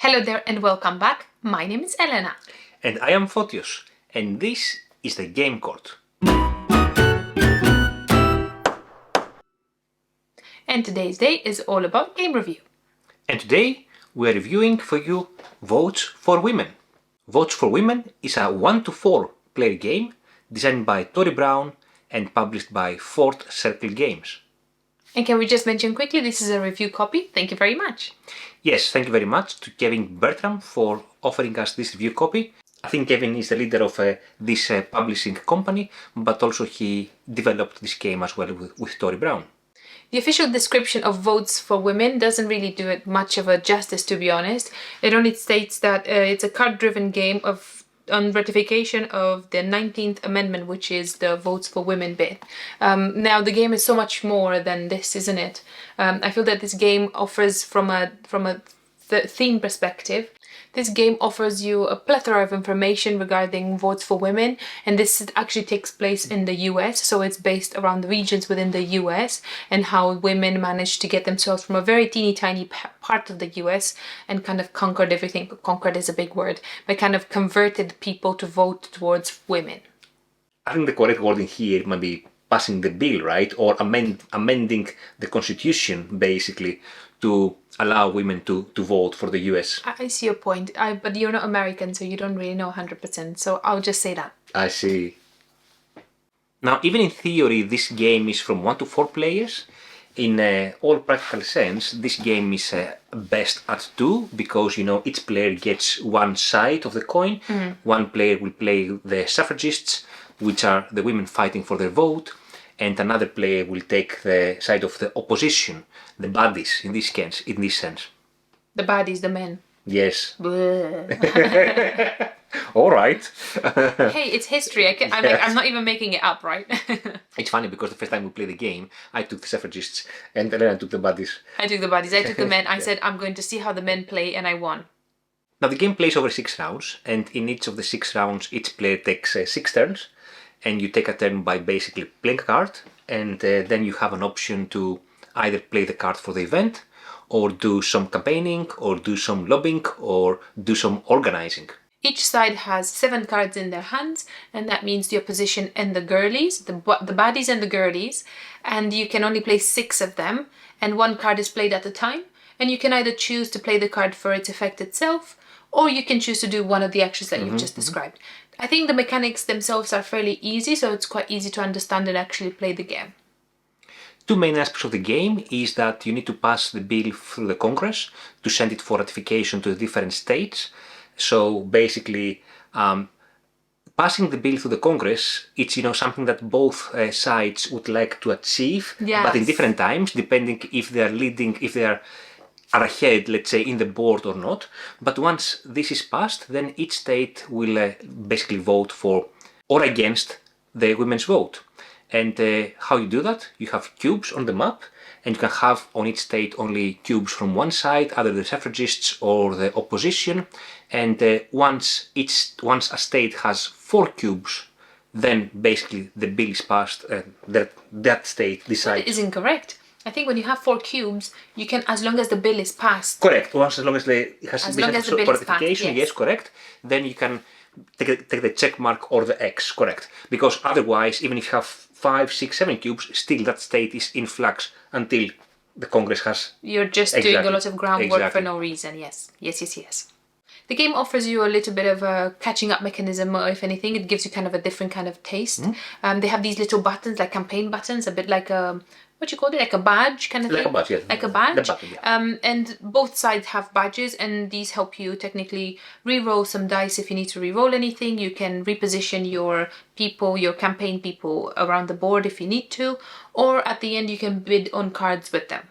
Hello there and welcome back. My name is Elena. And I am Fotios, and this is the Game Court. And today's day is all about game review. And today we are reviewing for you Votes for Women. Votes for Women is a 1 to 4 player game designed by Tory Brown and published by Fourth Circle Games. And can we just mention quickly, this is a review copy. Thank you very much. Yes, thank you very much to Kevin Bertram for offering us this review copy. I think Kevin is the leader of this publishing company, but also he developed this game as well with Tory Brown. The official description of Votes for Women doesn't really do it much of a justice, to be honest. It only states that it's a card-driven game on ratification of the 19th Amendment, which is the Votes for Women bit. Now, the game is so much more than this, isn't it? I feel that this game offers, from a theme perspective, this game offers you a plethora of information regarding votes for women, and this actually takes place in the US, so it's based around the regions within the US and how women managed to get themselves from a very teeny tiny part of the US and kind of conquered everything. Conquered is a big word, but kind of converted people to vote towards women. I think the correct wording here might be passing the bill, right? Or amending the constitution, basically, to allow women to vote for the US. I see your point, but you're not American, so you don't really know 100%, so I'll just say that. I see. Now, even in theory, this game is from 1 to 4 players. In all practical sense, this game is best at 2 because, each player gets one side of the coin. One player will play the suffragists, which are the women fighting for their vote, and another player will take the side of the opposition, the baddies in this sense. The baddies, the men. Yes. All right. Hey, it's history. I'm not even making it up, right? It's funny because the first time we played the game, I took the suffragists and then I took the baddies. I took the baddies. I took the men. I said I'm going to see how the men play, and I won. Now the game plays over 6 rounds, and in each of the 6 rounds, each player takes 6 turns. And you take a turn by basically playing a card, and then you have an option to either play the card for the event, or do some campaigning, or do some lobbying, or do some organizing. Each side has 7 cards in their hands, and that means the opposition and the girlies, the baddies and the girlies, and you can only play 6 of them, and 1 card is played at a time, and you can either choose to play the card for its effect itself, or you can choose to do one of the actions that you've just described. I think the mechanics themselves are fairly easy, so it's quite easy to understand and actually play the game. 2 main aspects of the game is that you need to pass the bill through the Congress to send it for ratification to the different states. So basically, passing the bill through the Congress, it's something that both sides would like to achieve, yes. But in different times, depending if they are leading, if they are ahead, let's say, in the board or not. But once this is passed, then each state will basically vote for or against the women's vote. And how you do that? You have cubes on the map, and you can have on each state only cubes from one side, either the suffragists or the opposition. And once a state has 4 cubes, then basically the bill is passed, that state decides. That is incorrect. I think when you have 4 cubes, you can, as long as the bill is passed. Correct. As long as it has as long as the bill is passed, yes, correct. Then you can take the check mark or the X, correct. Because otherwise, even if you have 5, 6, 7 cubes, still that state is in flux until the Congress has. You're just doing a lot of groundwork for no reason. Yes. The game offers you a little bit of a catching up mechanism, or if anything, it gives you kind of a different kind of taste. They have these little buttons, like campaign buttons, a bit like what you call it, like a badge kind of thing? Like a badge, yes. Like a badge. The button, yeah. And both sides have badges, and these help you technically re-roll some dice if you need to re-roll anything. You can reposition your people, your campaign people around the board if you need to, or at the end you can bid on cards with them.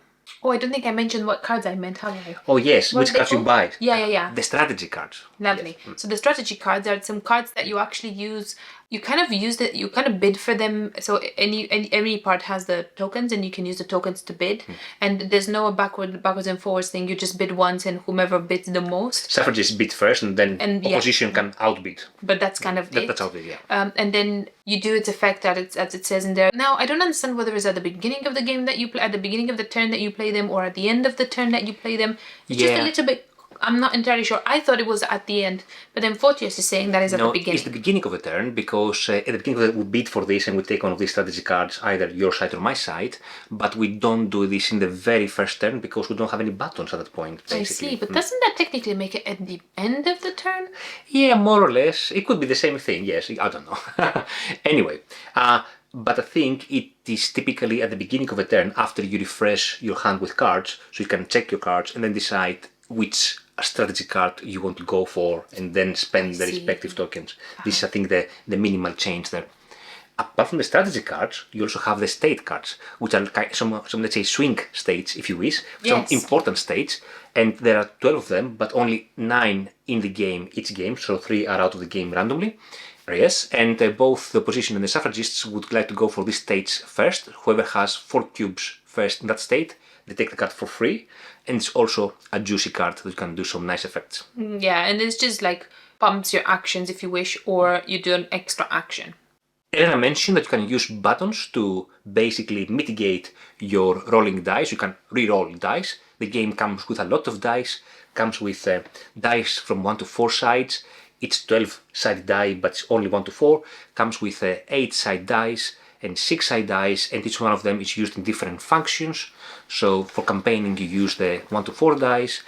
Oh, I don't think I mentioned what cards I meant, have I? Oh yes, which cards you buy. Yeah. The strategy cards. Lovely. Yes. So the strategy cards are some cards that you actually use. You kind of bid for them. So any part has the tokens, and you can use the tokens to bid. And there's no backwards and forwards thing. You just bid once, and whomever bids the most. Suffragists bid first, and then opposition can outbid. But that's kind of it. That's outbid, yeah. And then you do its effect as it says in there. Now, I don't understand whether it's at the beginning of the game that you play, at the beginning of the turn that you play them, or at the end of the turn that you play them. It's just a little bit I'm not entirely sure. I thought it was at the end, but then Photios is saying that is at the beginning. It's the beginning of a turn, because at the beginning of the, we bid for this and we take one of these strategy cards, either your side or my side, but we don't do this in the very first turn because we don't have any buttons at that point, basically. I see, but doesn't that technically make it at the end of the turn? Yeah, more or less. It could be the same thing, yes, I don't know. Anyway, but I think it is typically at the beginning of a turn after you refresh your hand with cards, so you can check your cards and then decide which strategy card you want to go for and then spend the respective tokens. This is, I think, the minimal change there. Apart from the strategy cards, you also have the state cards, which are some let's say, swing states, if you wish, some important states, and there are 12 of them, but only 9 in the game, each game, so 3 are out of the game randomly. Yes, and both the opposition and the suffragists would like to go for these states first. Whoever has 4 cubes first in that state, they take the card for free, and it's also a juicy card that can do some nice effects. Yeah, and it's just like pumps your actions if you wish, or you do an extra action. Elena mentioned that you can use buttons to basically mitigate your rolling dice. You can re-roll dice. The game comes with a lot of dice, comes with dice from 1 to 4 sides. It's 12-sided die, but it's only 1 to 4. Comes with 8-sided dice and 6-sided dice, and each one of them is used in different functions. So for campaigning, you use the 1 to 4 dice.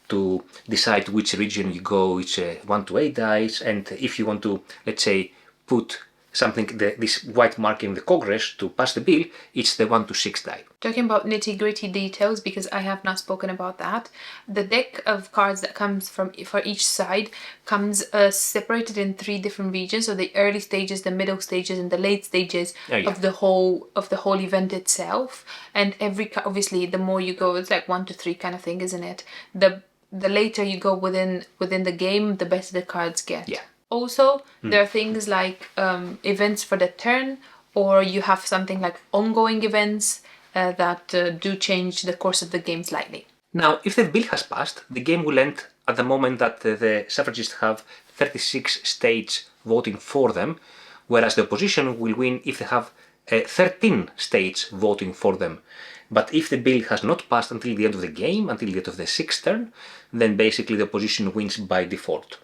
To decide which region you go, it's 1 to 8 dice. And if you want to, let's say, put something, this white mark in the Congress to pass the bill, it's the 1 to 6 die. Talking about nitty-gritty details, because I have not spoken about that, the deck of cards that comes for each side comes separated in 3 different regions, so the early stages, the middle stages, and the late stages of the whole event itself. And obviously, the more you go, it's like 1 to 3 kind of thing, isn't it? The later you go within the game, the better the cards get. Yeah. Also, there are things like events for the turn, or you have something like ongoing events that do change the course of the game slightly. Now, if the bill has passed, the game will end at the moment that the suffragists have 36 states voting for them, whereas the opposition will win if they have 13 states voting for them. But if the bill has not passed until the end of the game, until the end of the 6th turn, then basically the opposition wins by default.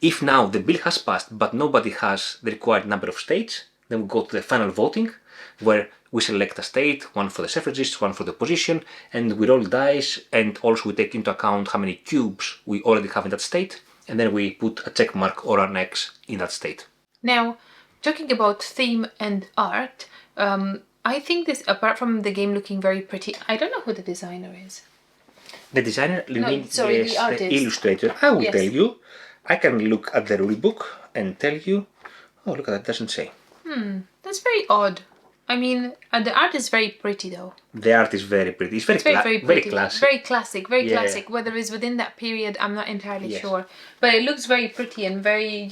If now the bill has passed but nobody has the required number of states, then we go to the final voting, where we select a state, one for the suffragists, one for the opposition, and we roll dice, and also we take into account how many cubes we already have in that state, and then we put a check mark or an X in that state. Now, talking about theme and art, I think this, apart from the game looking very pretty, I don't know who the designer is. The designer, the artist. The illustrator. I will tell you. I can look at the rulebook and tell you. Oh, look at that, it doesn't say. That's very odd. I mean, the art is very pretty though. The art is very pretty. It's very classic. Very classic, classic. Whether it's within that period, I'm not entirely sure. But it looks very pretty and very,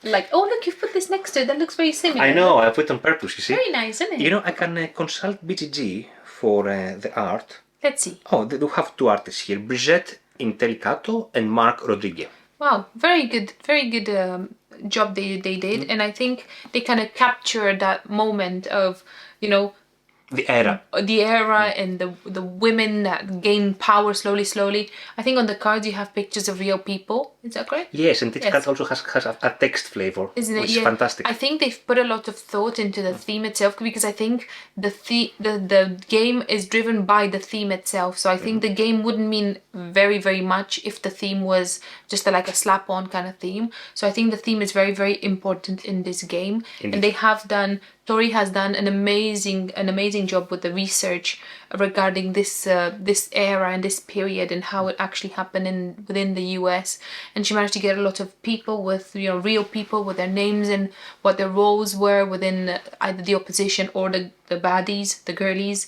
like, oh look, you've put this next to it. That looks very similar. I know, I put it on purpose, you see. Very nice, isn't it? I can consult BGG for the art. Let's see. Oh, they do have 2 artists here. Brigitte Intelicato and Mark Rodriguez. Wow, very good job they did, and I think they kind of capture that moment of, The era. And the women that gain power slowly. I think on the cards you have pictures of real people. Is that correct? Yes, and each card also has a text flavor, isn't it? Which is fantastic. I think they've put a lot of thought into the theme itself, because I think the game is driven by the theme itself. So I think the game wouldn't mean very, very much if the theme was just like a slap-on kind of theme. So I think the theme is very, very important in this game. Indeed. And Tory has done an amazing job with the research regarding this era and this period and how it actually happened within the US. And she managed to get a lot of people with, real people with their names and what their roles were within either the opposition or the baddies, the girlies.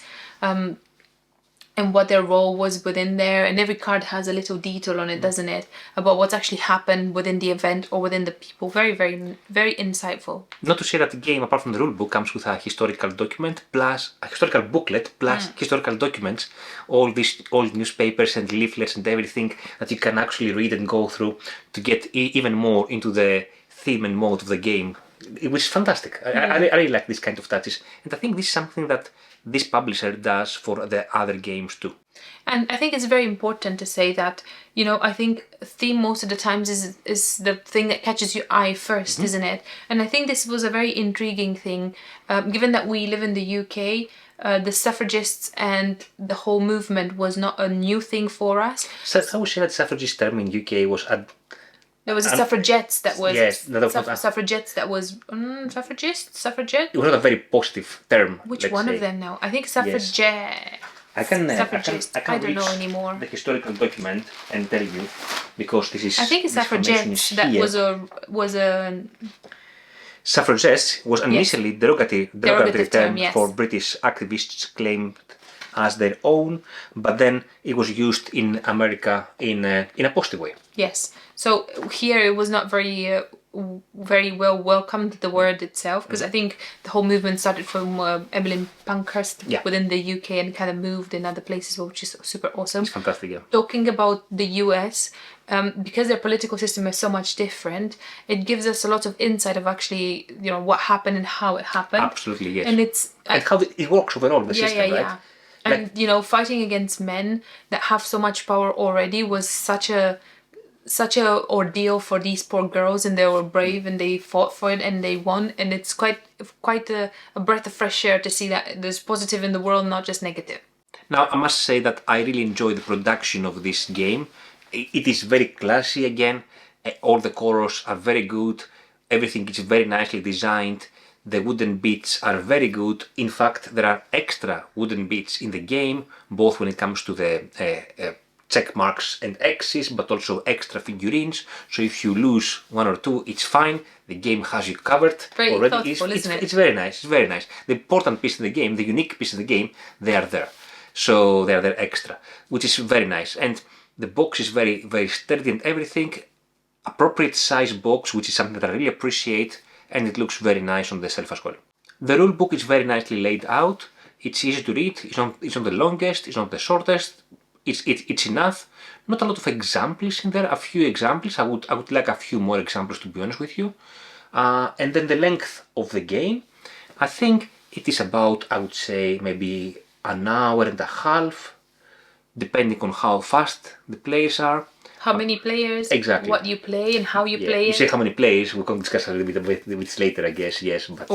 And what their role was within there, and every card has a little detail on it, doesn't it, about what's actually happened within the event or within the people. Very, very, very insightful. Not to say that the game, apart from the rulebook, comes with a historical document plus a historical booklet plus historical documents, all these old newspapers and leaflets and everything that you can actually read and go through to get even more into the theme and mode of the game, which is fantastic. I really like this kind of touches, and I think this is something that this publisher does for the other games too. And I think it's very important to say that, I think theme most of the times is the thing that catches your eye first, isn't it? And I think this was a very intriguing thing, given that we live in the UK. The suffragists and the whole movement was not a new thing for us. So I would say that suffragist term in UK was There was a suffragettes that was suffragette. suffragette. It was not a very positive term. Which one of them now? I think suffragette. I can don't know reach anymore. The historical document and tell you, because this is. I think it's suffragettes that was a. Suffragettes was initially derogative term yes. for British activists claimed as their own, but then it was used in America in a positive way. Yes. So here it was not very well welcomed, the word itself, because I think the whole movement started from Emmeline Pankhurst within the UK and kind of moved in other places, which is super awesome. It's fantastic, yeah. Talking about the US, because their political system is so much different, it gives us a lot of insight of actually, what happened and how it happened. Absolutely, yes. And how it works overall, the system, right? Yeah. And, fighting against men that have so much power already was such a ordeal for these poor girls, and they were brave and they fought for it and they won, and it's quite a breath of fresh air to see that there's positive in the world, not just negative. Now, I must say that I really enjoy the production of this game. It is very classy again, all the colors are very good, everything is very nicely designed, the wooden bits are very good. In fact, there are extra wooden bits in the game, both when it comes to the check marks and X's, but also extra figurines. So if you lose one or two, it's fine. The game has you covered. Very already. thoughtful, isn't it? It's very nice. It's very nice. The important piece of the game, the unique piece of the game, they are there. So they are there extra, which is very nice. And the box is very, very sturdy and everything. Appropriate size box, which is something that I really appreciate, and it looks very nice on the shelf as well. The rule book is very nicely laid out. It's easy to read. It's not the longest. It's not the shortest. It's enough. Not a lot of examples in there. A few examples. I would like a few more examples, to be honest with you. And then the length of the game. I think it is about, I would say, maybe an hour and a half, depending on how fast the players are. How many players? Exactly. What you play and how you play You it. say how many players. We can discuss a little bit later, I guess. Yes, but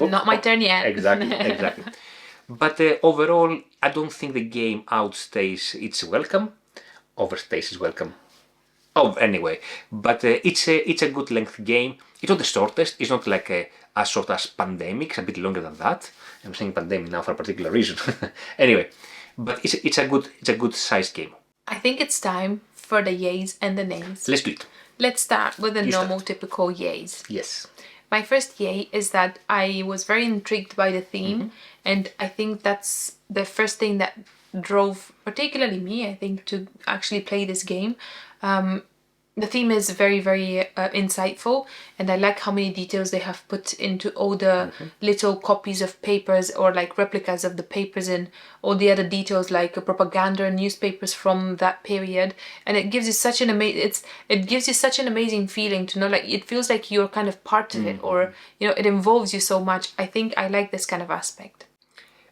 not my turn yet. Exactly. But overall, I don't think the game outstays its welcome. Overstays its welcome. Oh, anyway, but it's a good length game. It's not the shortest. It's not like as short as Pandemic. It's a bit longer than that. I'm saying Pandemic now for a particular reason. Anyway, but it's a good sized game. I think it's time for the yays and the nays. Let's do it. Let's start with the normal, typical yays. Yes. My first yay is that I was very intrigued by the theme, and I think that's the first thing that drove, particularly me, I think, to actually play this game. The theme is very, very insightful, and I like how many details they have put into all the little copies of papers or like replicas of the papers and all the other details like propaganda and newspapers from that period. And it gives you such an amazing feeling to know, like, it feels like you're kind of part of it, or it involves you so much. I think I like this kind of aspect.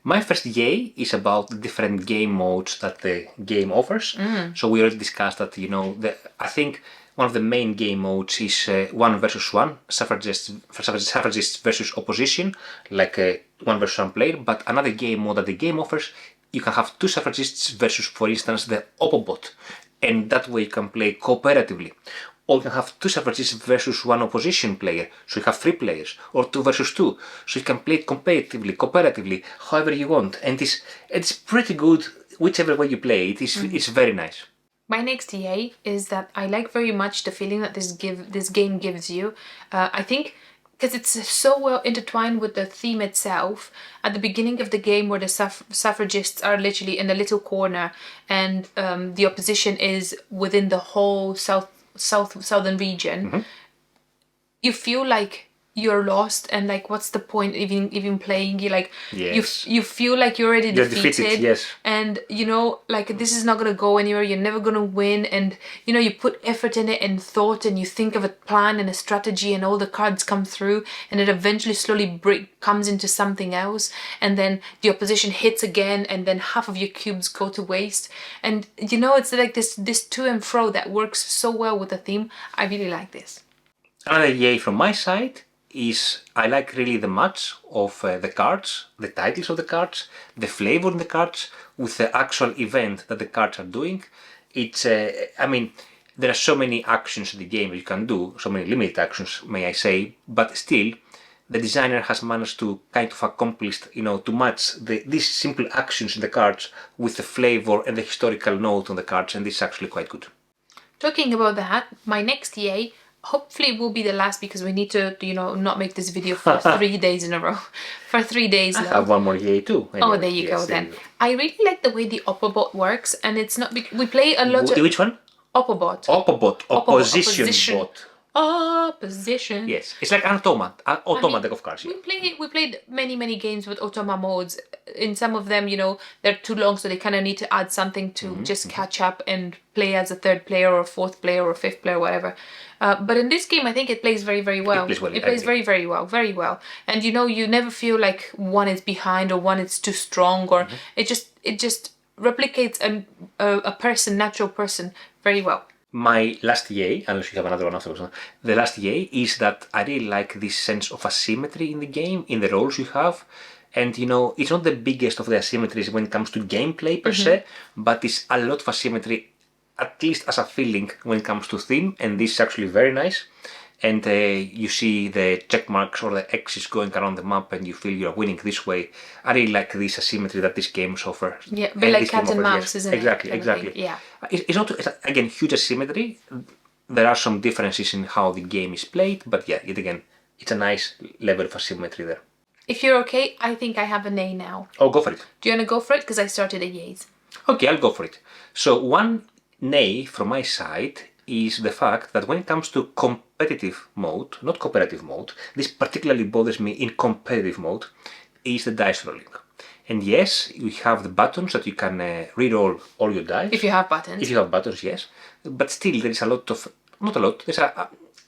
My first yay is about the different game modes that the game offers. So we already discussed that, I think one of the main game modes is 1 versus 1, suffragists versus opposition, like 1 versus 1 player. But another game mode that the game offers, you can have 2 suffragists versus, for instance, the Opobot, and that way you can play cooperatively. Or you can have 2 suffragists versus 1 opposition player, so you have 3 players, or 2 versus 2, so you can play it competitively, cooperatively, however you want, and it's pretty good whichever way you play it. It's very nice. My next yay is that I like very much the feeling that this game gives you. I think because it's so well intertwined with the theme itself. At the beginning of the game, where the suffragists are literally in a little corner, and the opposition is within the whole southern region, you feel like you're lost and like what's the point even playing. You like Yes. you feel like you're already You're defeated, yes. and you know like this is not gonna go anywhere, you're never gonna win, and you know you put effort in it and thought and you think of a plan and a strategy and all the cards come through and it eventually slowly comes into something else, and then the opposition hits again and then half of your cubes go to waste, and you know it's like this to and fro that works so well with the theme. I really like this. Another yay from my side is I like really the match of the cards, the titles of the cards, the flavor in the cards with the actual event that the cards are doing. It's, I mean, there are so many actions in the game that you can do, so many limited actions, may I say, but still, the designer has managed to kind of accomplish, you know, to match these simple actions in the cards with the flavor and the historical note on the cards, and this is actually quite good. Talking about that, my next yay hopefully it will be the last because we need to, you know, not make this video for 3 days in a row. For 3 days now. I have one more yay too. Anyway, oh, there you go then. I really like the way the Opobot works, and it's not we play a lot of... Which one? Opobot. Opobot. Opposition bot. Opposition. Yes, it's like an automa deck of cards. Yeah. We played many games with automa modes. In some of them, you know, they're too long, so they kind of need to add something to just catch up and play as a third player or fourth player or fifth player, whatever. But in this game, I think it plays very well. It plays very well. And you know, you never feel like one is behind or one is too strong, or it just replicates a natural person very well. My last yay, unless you have another one afterwards, the last yay is that I really like this sense of asymmetry in the game, in the roles you have. And you know, it's not the biggest of the asymmetries when it comes to gameplay per se, but it's a lot of asymmetry, at least as a feeling when it comes to theme, and this is actually very nice. And you see the check marks or the X's going around the map and you feel you're winning this way. I really like this asymmetry that this game offers. Yeah, but like cat and mouse, isn't it? Exactly. Yeah. It's not, again, huge asymmetry. There are some differences in how the game is played, but yeah, it's a nice level of asymmetry there. If you're okay, I think I have a nay now. Oh, go for it. Do you want to go for it? Because I started a yays. Okay, I'll go for it. So one nay from my side is the fact that when it comes to competitive mode, not cooperative mode, this particularly bothers me in competitive mode, is the dice rolling. And yes, you have the buttons that you can re-roll all your dice. If you have buttons. If you have buttons, yes. But still, there is there's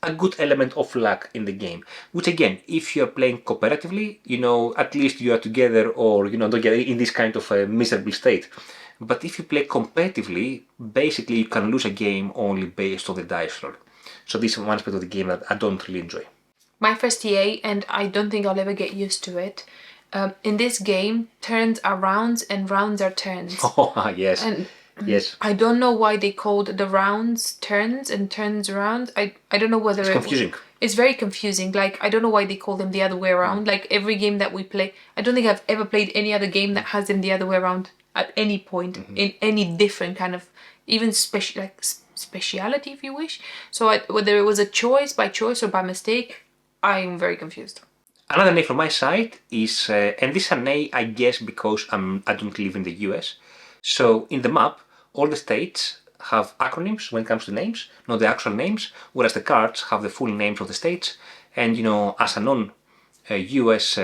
a good element of luck in the game. Which again, if you're playing cooperatively, you know, at least you are together or, you know, don't get in this kind of miserable state. But if you play competitively, basically you can lose a game only based on the dice roll. So this is one aspect of the game that I don't really enjoy. My first EA, and I don't think I'll ever get used to it. In this game, turns are rounds and rounds are turns. Oh, yes. And yes. I don't know why they called the rounds turns and turns rounds. I don't know whether it's confusing. It's very confusing. Like, I don't know why they call them the other way around. Like, every game that we play, I don't think I've ever played any other game that has them the other way around at any point in any different kind of, even speciality, if you wish. So whether it was a choice, by choice or by mistake, I'm very confused. Another nay from my side is, and this is a nay, I guess, because I don't live in the US. So in the map, all the states have acronyms when it comes to names, not the actual names, whereas the cards have the full names of the states. And, you know, as a non-US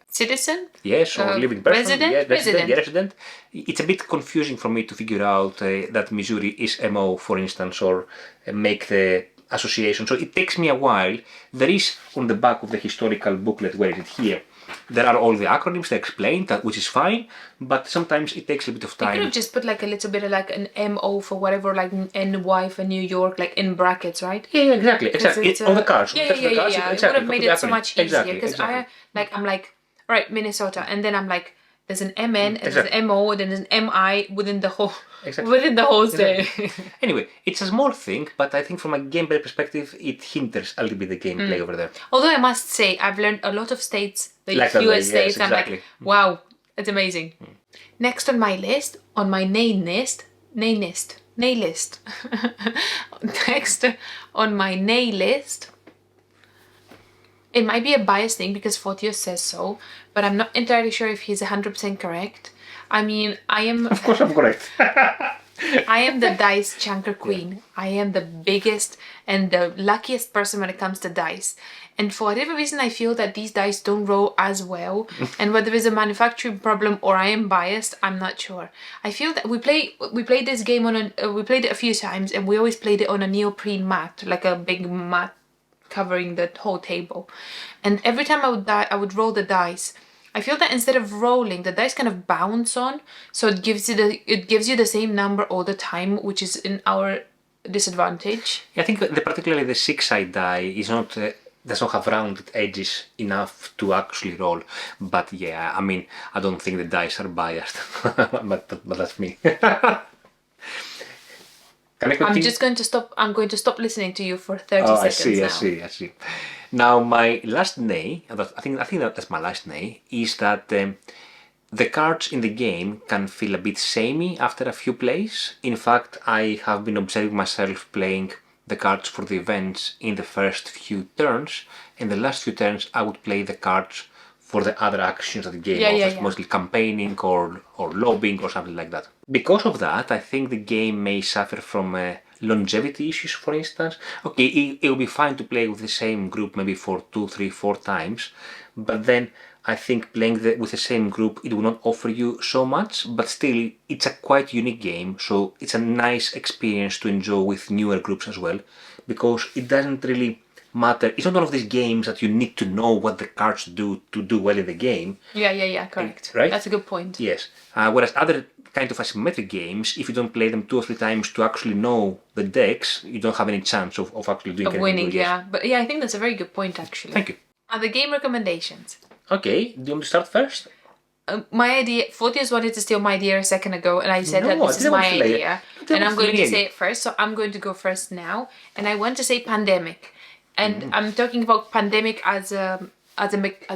citizen? Yes, or living person. Resident. It's a bit confusing for me to figure out that Missouri is MO, for instance, or make the association. So it takes me a while. There is on the back of the historical booklet, where is it here? There are all the acronyms they explain, which is fine, but sometimes it takes a bit of time. You could have just put like a little bit of like an MO for whatever, like NY for New York, like in brackets, right? Yeah, exactly. On the cards. Yeah. Exactly. It would have made it so much easier, because exactly. I'm like, all right, Minnesota, and then I'm like, there's an MN, and there's an MO, then there's an MI within the whole state. Anyway, it's a small thing, but I think from a gameplay perspective, it hinders a little bit the gameplay over there. Although I must say, I've learned a lot of states, the like US states, yes, exactly. I'm like, wow, it's amazing. Next on my list, on my nay list. Next on my nay list, it might be a biased thing because Fotios says so, but I'm not entirely sure if he's 100% correct. I mean, I am... Of course I'm correct. I am the dice chunker queen. I am the biggest and the luckiest person when it comes to dice. And for whatever reason, I feel that these dice don't roll as well. And whether it's a manufacturing problem or I am biased, I'm not sure. I feel that we played this game we played it a few times, and we always played it on a neoprene mat, like a big mat covering the whole table. And every time I would roll the dice, I feel that instead of rolling, the dice kind of bounce on, so it gives you the same number all the time, which is in our disadvantage. I think particularly the 6-sided die is not does not have rounded edges enough to actually roll. But yeah, I mean, I don't think the dice are biased, but that's me. Can I continue? I'm going to stop listening to you for 30 seconds now. I see. Now my last nay, I think that's my last nay, is that the cards in the game can feel a bit samey after a few plays. In fact, I have been observing myself playing the cards for the events in the first few turns, and the last few turns I would play the cards for the other actions that the game offers, mostly campaigning or lobbying or something like that. Because of that, I think the game may suffer from longevity issues, for instance. Okay, it will be fine to play with the same group maybe for 2, 3, 4 times, but then I think playing with the same group, it will not offer you so much, but still it's a quite unique game, so it's a nice experience to enjoy with newer groups as well, because it doesn't really matter. It's not one of these games that you need to know what the cards do to do well in the game. Yeah, correct. Right? That's a good point. Yes. Whereas other kind of asymmetric games, if you don't play them 2 or 3 times to actually know the decks, you don't have any chance of actually doing anything. Of winning, yeah. But yeah, I think that's a very good point, actually. Thank you. The game recommendations. Okay, do you want to start first? My idea, Photius wanted to steal my idea a second ago, and I said that this is my idea, and I'm going to say it first, so I'm going to go first now, and I want to say pandemic. And I'm talking about pandemic as a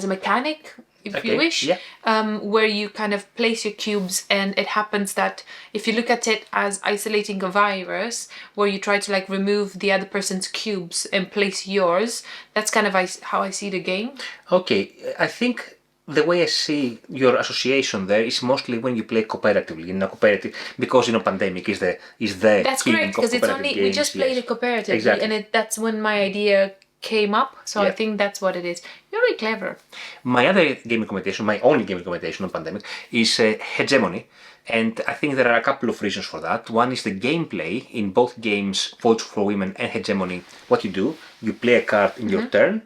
mechanic, if you wish, where you kind of place your cubes, and it happens that if you look at it as isolating a virus, where you try to like remove the other person's cubes and place yours, that's kind of how I see the game. Okay, I think the way I see your association there is mostly when you play cooperatively in a cooperative, because pandemic is the that's correct, because it's only we just played it cooperatively, exactly. And that's when my idea came up, so I think that's what it is. You're very clever. My other game recommendation, my only game recommendation on pandemic, is hegemony, and I think there are a couple of reasons for that. One is the gameplay in both games, Votes for Women and Hegemony. What you do, you play a card in your turn,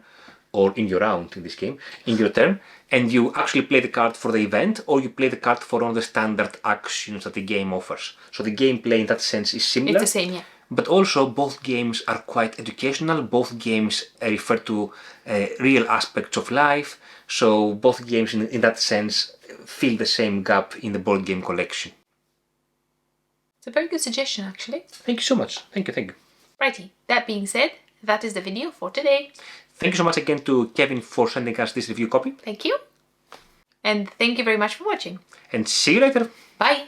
or in your round in this game, in your turn, and you actually play the card for the event, or you play the card for one of the standard actions that the game offers. So the gameplay in that sense is similar. It's the same, yeah. But also both games are quite educational. Both games refer to real aspects of life. So both games in that sense fill the same gap in the board game collection. It's a very good suggestion, actually. Thank you so much. Thank you. Righty. That being said, that is the video for today. Thank you so much again to Kevin for sending us this review copy. Thank you. And thank you very much for watching. And see you later. Bye.